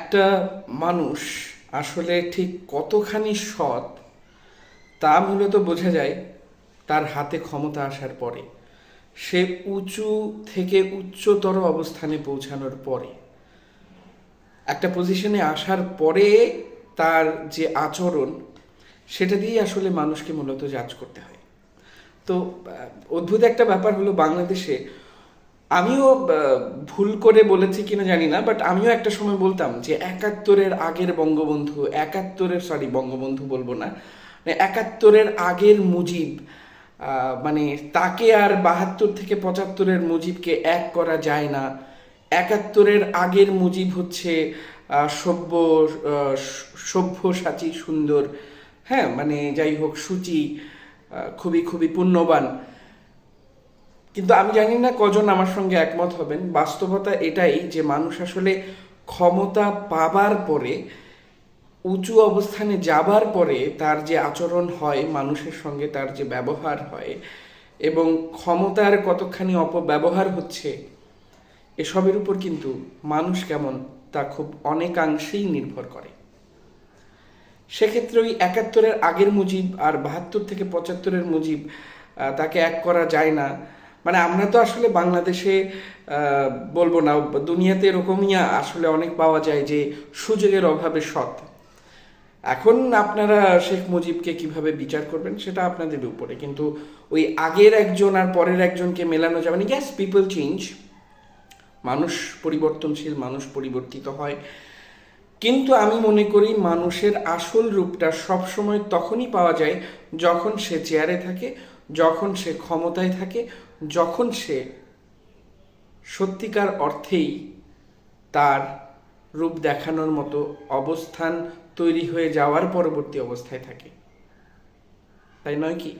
একটা মানুষ আসলে ঠিক কতখানি সৎ তা মূলত বোঝা যায় তার হাতে ক্ষমতা আসার পরে। সে উঁচু থেকে উচ্চতর অবস্থানে পৌঁছানোর পরে, একটা পজিশনে আসার পরে তার যে আচরণ, সেটা দিয়েই আসলে মানুষকে মূলত জাজ করতে হয়। তো অদ্ভুত একটা ব্যাপার হলো বাংলাদেশে, আমিও ভুল করে বলেছি কিনা জানি না, বাট আমিও একটা সময় বলতাম যে একাত্তরের আগের বঙ্গবন্ধু, বঙ্গবন্ধু বলবো না, মানে একাত্তরের আগের মুজিব, মানে তাকে আর 72 থেকে 75-এর মুজিবকে এক করা যায় না। একাত্তরের আগের মুজিব হচ্ছে সভ্য, সভ্যসাচী, সুন্দর, হ্যাঁ মানে যাই হোক সূচি, খুবই খুবই পুণ্যবান। কিন্তু আমি জানি না কজন আমার সঙ্গে একমত হবেন। বাস্তবতা এটাই যে মানুষ আসলে ক্ষমতা পাবার পরে, উঁচু অবস্থানে যাবার পরে তার যে আচরণ হয় মানুষের সঙ্গে, তার যে ব্যবহার হয় এবং ক্ষমতার কতখানি অপব্যবহার হচ্ছে, এসবের উপর কিন্তু মানুষ কেমন তা খুব অনেকাংশেই নির্ভর করে। সেক্ষেত্রে ওই একাত্তরের আগের মুজিব আর 72 থেকে 75-এর মুজিব, তাকে এক করা যায় না। মানে আমরা তো আসলে বাংলাদেশে বলবো না, দুনিয়াতে এরকমই আসলে অনেক পাওয়া যায় যে সুযোগের অভাবে সৎ। এখন আপনারা শেখ মুজিবকে কিভাবে বিচার করবেন সেটা আপনাদের উপরে, কিন্তু ওই আগের একজন আর পরের একজনকে মেলানো যাবে না। ইয়েস, পিপল চেঞ্জ, মানুষ পরিবর্তনশীল, মানুষ পরিবর্তিত হয়, কিন্তু আমি মনে করি মানুষের আসল রূপটা সবসময় তখনই পাওয়া যায় যখন সে চেয়ারে থাকে, যখন সে ক্ষমতায় থাকে, যখন সে সত্যিকার অর্থেই তার রূপ দেখানোর মতো অবস্থান তৈরি হয়ে যাওয়ার পরবর্তী অবস্থায় থাকে, তাই নয় কি?